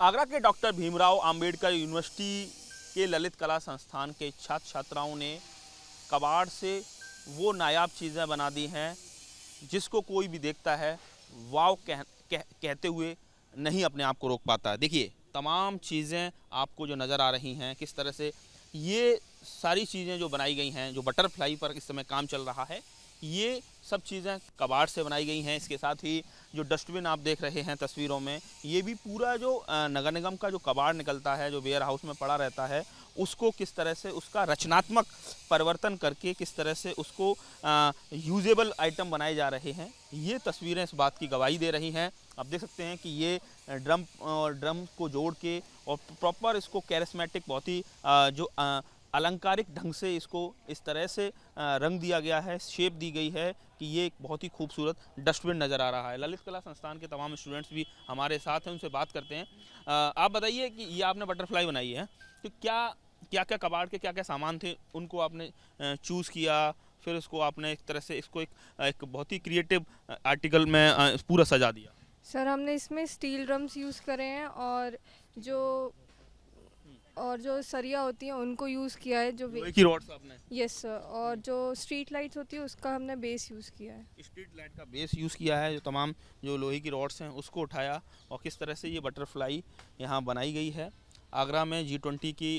आगरा के doctor Bhimrao Ambedkar university के ललित कला संस्थान के छात्र छात्राओं ने कबाड़ से वो नायाब चीज़ें बना दी हैं जिसको कोई भी देखता है वाव कहते हुए नहीं अपने आप को रोक पाता है। देखिए तमाम चीज़ें आपको जो नज़र आ रही हैं किस तरह से ये सारी चीज़ें जो बनाई गई हैं, जो बटरफ्लाई पर इस समय काम चल रहा है, ये सब चीज़ें कबाड़ से बनाई गई हैं। इसके साथ ही जो डस्टबिन आप देख रहे हैं तस्वीरों में, ये भी पूरा जो नगर निगम का जो कबाड़ निकलता है, जो वेयर हाउस में पड़ा रहता है, उसको किस तरह से उसका रचनात्मक परिवर्तन करके किस तरह से उसको यूजेबल आइटम बनाए जा रहे हैं, ये तस्वीरें इस बात की गवाही दे रही हैं। आप देख सकते हैं कि ये ड्रम को जोड़ के और प्रॉपर इसको कैरिस्मेटिक बहुत ही जो अलंकारिक ढंग से इसको इस तरह से रंग दिया गया है, शेप दी गई है कि ये एक बहुत ही खूबसूरत डस्टबिन नज़र आ रहा है। ललित कला संस्थान के तमाम स्टूडेंट्स भी हमारे साथ हैं, उनसे बात करते हैं। आप बताइए कि ये आपने बटरफ्लाई बनाई है, तो क्या क्या क्या कबाड़ के क्या क्या सामान थे उनको आपने चूज़ किया, फिर उसको आपने एक तरह से इसको एक बहुत ही क्रिएटिव आर्टिकल में पूरा सजा दिया? सर हमने इसमें स्टील ड्रम्स यूज़ करे हैं और जो सरिया होती हैं उनको यूज़ किया है, जो लोहे की रॉड्स आपने? Yes sir. और जो स्ट्रीट लाइट्स होती है उसका हमने बेस यूज़ किया है। स्ट्रीट लाइट का बेस यूज़ किया है, जो तमाम जो लोहे की रॉड्स हैं उसको उठाया और किस तरह से ये बटरफ्लाई यहाँ बनाई गई है। आगरा में G20 की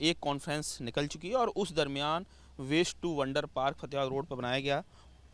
एक कॉन्फ्रेंस निकल चुकी है और उस दरमियान waste to wonder park Fatehabad road पर बनाया गया,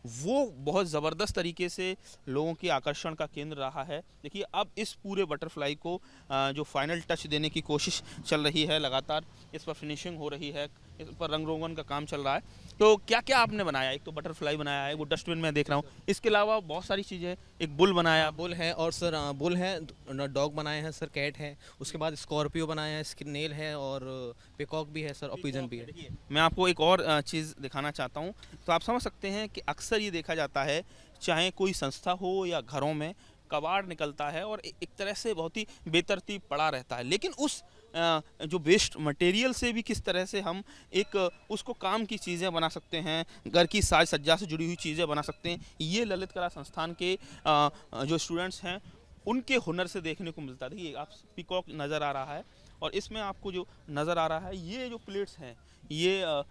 वो बहुत ज़बरदस्त तरीके से लोगों के आकर्षण का केंद्र रहा है। देखिए अब इस पूरे बटरफ्लाई को जो फाइनल टच देने की कोशिश चल रही है, लगातार इस पर फिनिशिंग हो रही है, इस पर रंग रोगन का काम चल रहा है। तो क्या क्या आपने बनाया? एक तो बटरफ्लाई बनाया है, वो डस्टबिन में देख रहा हूँ, इसके अलावा बहुत सारी चीज़ें, एक बुल बनाया। बुल है और सर बुल है, डॉग बनाए हैं सर, कैट है, उसके बाद स्कॉर्पियो बनाया है, स्नेल है और पिकॉक भी है सर और पिजन भी है। देखिए मैं आपको एक और चीज़ दिखाना चाहता हूँ। तो आप समझ सकते हैं कि अक्सर ये देखा जाता है, चाहे कोई संस्था हो या घरों में, कबाड़ निकलता है और एक तरह से बहुत ही बेतरतीब पड़ा रहता है, लेकिन उस जो वेस्ट मटेरियल से भी किस तरह से हम एक उसको काम की चीज़ें बना सकते हैं, घर की साज सज्जा से जुड़ी हुई चीज़ें बना सकते हैं। ये ललित कला संस्थान के जो स्टूडेंट्स हैं उनके हुनर से देखने को मिलता है। देखिए आप पीकॉक नज़र आ रहा है और इसमें आपको जो नज़र आ रहा है, ये जो प्लेट्स हैं, ये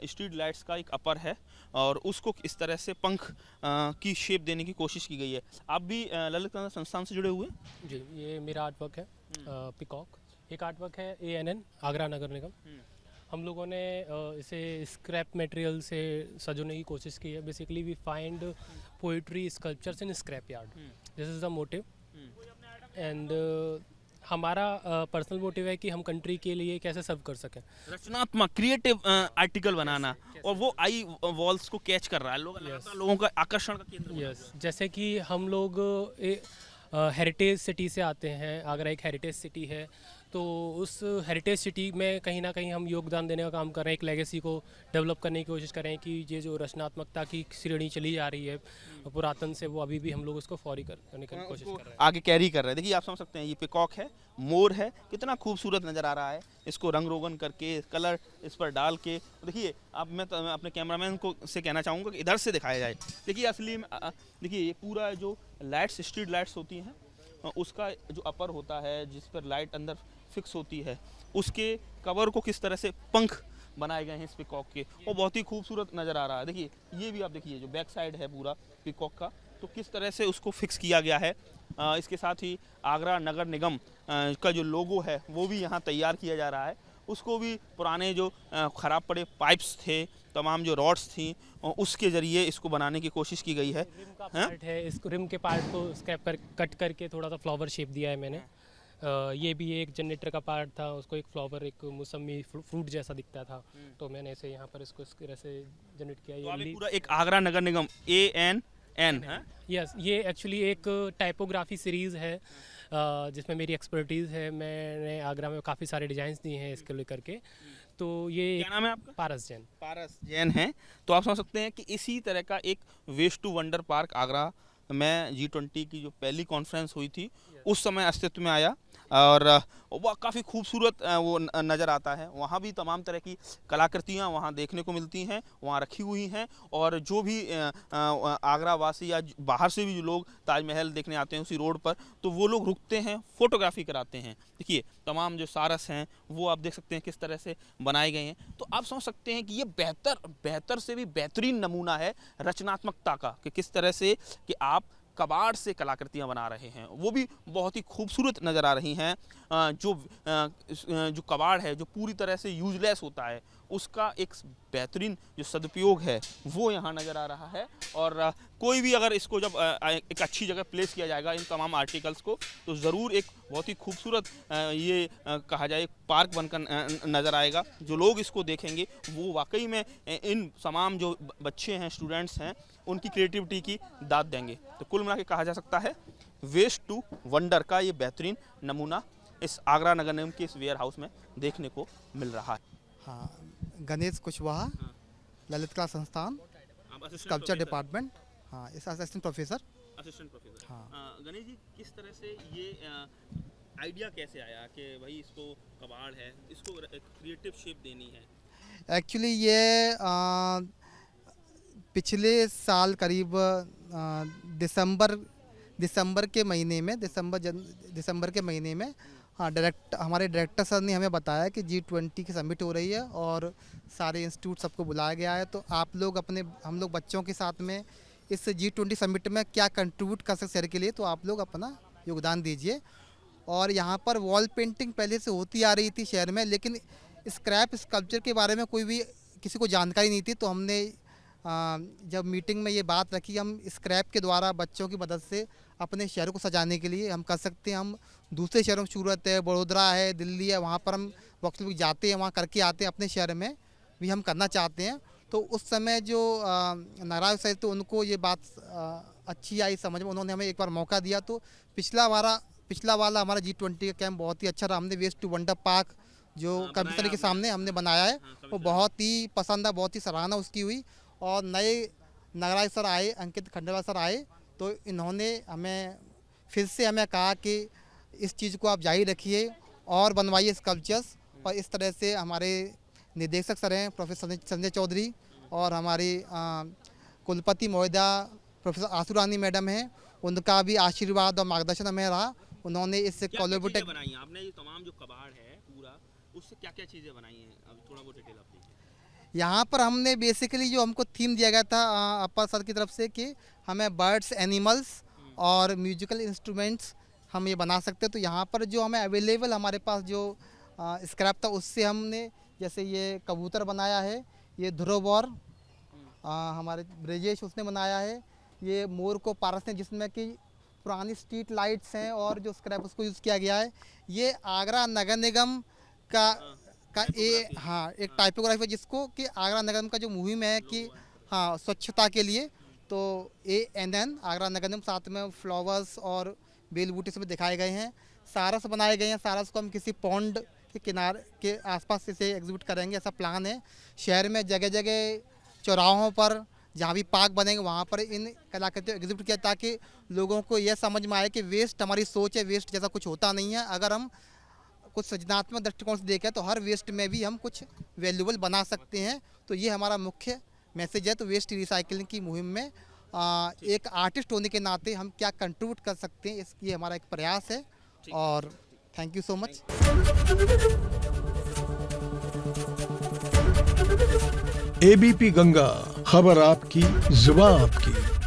स्ट्रीट लाइट्स का एक अपर है और उसको इस तरह से पंख की शेप देने की कोशिश की गई है। आप भी ललित कला संस्थान से जुड़े हुए? जी, ये मेरा आर्ट वर्क है पिकॉक। एक आर्ट वर्क है ANN आगरा नगर निगम। हम लोगों ने इसे स्क्रैप मटेरियल से सजोने की कोशिश की है। Basically we find poetry sculptures in scrap yard, this is the motive. And हमारा पर्सनल मोटिव है कि हम कंट्री के लिए कैसे सर्व कर सकें, रचनात्मक क्रिएटिव आर्टिकल बनाना, और वो आई वॉल्स को कैच कर रहा है, लोगों का आकर्षण का केंद्र। यस, जैसे कि हम लोग हेरिटेज सिटी से आते हैं, आगरा एक हेरिटेज सिटी है, तो उस हेरिटेज सिटी में कहीं ना कहीं हम योगदान देने का काम कर रहे हैं, एक लेगेसी को डेवलप करने की कोशिश कर रहे हैं कि ये जो रचनात्मकता की श्रेणी चली जा रही है पुरातन से, वो अभी भी हम लोग उसको फॉरी करने की कोशिश कर रहे हैं, आगे कैरी कर रहे हैं। देखिए आप समझ सकते हैं, ये पिकॉक है, मोर है, कितना खूबसूरत नज़र आ रहा है। इसको रंग रोगन करके, कलर इस पर डाल के, देखिए अब मैं अपने कैमरामैन को से कहना चाहूँगा कि इधर से दिखाया जाए। देखिए असली में देखिए ये पूरा जो लाइट्स, स्ट्रीट लाइट्स होती हैं, उसका जो अपर होता है जिस पर लाइट अंदर फिक्स होती है, उसके कवर को किस तरह से पंख बनाए गए हैं इस पिकॉक के, वो बहुत ही खूबसूरत नज़र आ रहा है। देखिए ये भी आप देखिए, जो बैक साइड है पूरा पिकॉक का, तो किस तरह से उसको फिक्स किया गया है। इसके साथ ही आगरा नगर निगम का जो लोगो है वो भी यहाँ तैयार किया जा रहा है। उसको भी पुराने जो ख़राब पड़े पाइप्स थे, तमाम जो रॉड्स थी, उसके ज़रिए इसको बनाने की कोशिश की गई है। रिम का पार्ट है, इसको रिम के पार्ट को स्क्रैप कर कट करके थोड़ा सा फ्लावर शेप दिया है मैंने। ये भी एक जनरेटर का पार्ट था, उसको एक फ्लावर, एक मौसमी फ्रूट जैसा दिखता था, तो मैंने इसे यहाँ पर इसको इस तरह से जनरेट किया। ये पूरा एक आगरा नगर निगम ANN है। यस, ये एक्चुअली एक टाइपोग्राफी सीरीज़ है जिसमें मेरी एक्सपर्टीज़ है। मैंने आगरा में काफ़ी सारे डिज़ाइंस दिए हैं इसके लेकर के। तो ये क्या नाम है आपका? पारस जैन। पारस जैन है। तो आप समझ सकते हैं कि इसी तरह का एक waste to wonder park Agra में G20 की जो पहली कॉन्फ्रेंस हुई थी उस समय अस्तित्व में आया और वह काफ़ी खूबसूरत वो नज़र आता है। वहाँ भी तमाम तरह की कलाकृतियाँ वहाँ देखने को मिलती हैं, वहाँ रखी हुई हैं। और जो भी आगरा वासी या बाहर से भी जो लोग ताजमहल देखने आते हैं उसी रोड पर, तो वो लोग रुकते हैं, फ़ोटोग्राफी कराते हैं। देखिए तमाम जो सारस हैं वो आप देख सकते हैं किस तरह से बनाए गए हैं। तो आप समझ सकते हैं कि ये बेहतर से भी बेहतरीन नमूना है रचनात्मकता का, कि किस तरह से कि आप कबाड़ से कलाकृतियाँ बना रहे हैं, वो भी बहुत ही खूबसूरत नज़र आ रही हैं। जो कबाड़ है जो पूरी तरह से यूजलेस होता है, उसका एक बेहतरीन जो सदुपयोग है वो यहाँ नज़र आ रहा है। और कोई भी अगर इसको जब एक अच्छी जगह प्लेस किया जाएगा इन तमाम आर्टिकल्स को, तो ज़रूर एक बहुत ही खूबसूरत ये कहा जाए पार्क बनकर नज़र आएगा। जो लोग इसको देखेंगे वो वाकई में इन तमाम जो बच्चे हैं, स्टूडेंट्स हैं, उनकी क्रिएटिविटी की दाद देंगे। तो कुल मिला के कहा जा सकता है वेस्ट टू वंडर का ये बेहतरीन नमूना इस आगरा नगर निगम के इस वेयर हाउस में देखने को मिल रहा है। हाँ, गणेश कुशवाहा, ललित कला संस्थान, स्कल्पचर डिपार्टमेंट। हाँ, इस असिस्टेंट प्रोफेसर। हाँ, गणेश जी, किस तरह से ये आइडिया कैसे आया कि भाई इसको कबाड़ है, इसको क्रिएटिव शेप देनी है? एक्चुअली ये पिछले साल करीब दिसंबर के महीने में हाँ, हमारे डायरेक्टर सर ने हमें बताया कि G20 की समिट हो रही है और सारे इंस्टीट्यूट सबको बुलाया गया है, तो आप लोग हम लोग बच्चों के साथ में इस G20 समिट में क्या कंट्रीब्यूट कर सकते शहर के लिए, तो आप लोग अपना योगदान दीजिए। और यहाँ पर वॉल पेंटिंग पहले से होती आ रही थी शहर में, लेकिन स्क्रैप स्कल्पचर के बारे में कोई भी किसी को जानकारी नहीं थी। तो हमने जब मीटिंग में ये बात रखी, हम स्क्रैप के द्वारा बच्चों की मदद से अपने शहर को सजाने के लिए हम कर सकते हैं। हम दूसरे शहरों में, सूरत है, बड़ोदरा है, दिल्ली है, वहाँ पर हम वर्कशॉप जाते हैं, वहाँ करके आते हैं। अपने शहर में भी हम करना चाहते हैं। तो उस समय जो नारायण सर थे उनको ये बात अच्छी आई समझ में, उन्होंने हमें एक बार मौका दिया। तो पिछला वाला हमारा G20 का कैंप बहुत ही अच्छा रहा। हमने वेस्ट टू वंडर पार्क जो कमिश्नर के सामने हमने बनाया है, वो बहुत ही पसंद है, बहुत ही सराहना उसकी हुई। और नए नारायण सर आए, अंकित खंडेलवाल सर आए, तो इन्होंने हमें फिर से हमें कहा कि इस चीज़ को आप जारी रखिए और बनवाइए स्कल्पचर्स। और इस तरह से हमारे निदेशक सर हैं प्रोफेसर संजय चौधरी, और हमारी कुलपति महोदया प्रोफेसर आशु रानी मैडम हैं, उनका भी आशीर्वाद और मार्गदर्शन हमें रहा। उन्होंने इस कोलैबोरेटिव बनाई आपने, ये तमाम जो कबाड़ है पूरा, उससे क्या क्या चीज़ें बनाई हैं, अब थोड़ा बहुत डिटेल आप दीजिए। यहाँ पर हमने बेसिकली जो हमको थीम दिया गया था अपर सर की तरफ से कि हमें बर्ड्स, एनिमल्स और म्यूजिकल इंस्ट्रूमेंट्स हम ये बना सकते हैं। तो यहाँ पर जो हमें अवेलेबल हमारे पास जो स्क्रैप था, उससे हमने जैसे ये कबूतर बनाया है, ये ध्रुव हमारे ब्रजेश उसने बनाया है, ये मोर को पारस ने, जिसमें कि पुरानी स्ट्रीट लाइट्स हैं और जो स्क्रैप उसको यूज़ किया गया है। ये आगरा नगर निगम का एक टाइपोग्राफी है, जिसको कि आगरा नगर निगम का जो मुहिम है कि हाँ स्वच्छता के लिए, तो ANN आगरा नगर निगम, साथ में फ्लावर्स और बेल बूटे सब दिखाए गए हैं। सारस बनाए गए हैं, सारस को हम किसी पॉन्ड के किनारे के आसपास से एग्जिबिट करेंगे, ऐसा प्लान है। शहर में जगह जगह चौराहों पर जहाँ भी पार्क बनेंगे वहाँ पर इन कलाकृतियों को एग्जिबिट किया, ताकि लोगों को यह समझ में आए कि वेस्ट, हमारी सोच है वेस्ट जैसा कुछ होता नहीं है। अगर हम कुछ सृजनात्मक दृष्टिकोण से देखें तो हर वेस्ट में भी हम कुछ वैल्यूबल बना सकते हैं। तो ये हमारा मुख्य मैसेज है। तो वेस्ट रिसाइकलिंग की मुहिम में एक आर्टिस्ट होने के नाते हम क्या कंट्रीब्यूट कर सकते हैं, ये हमारा एक प्रयास है। और thank you so much. ABP Ganga, खबर आपकी, जुबान आपकी।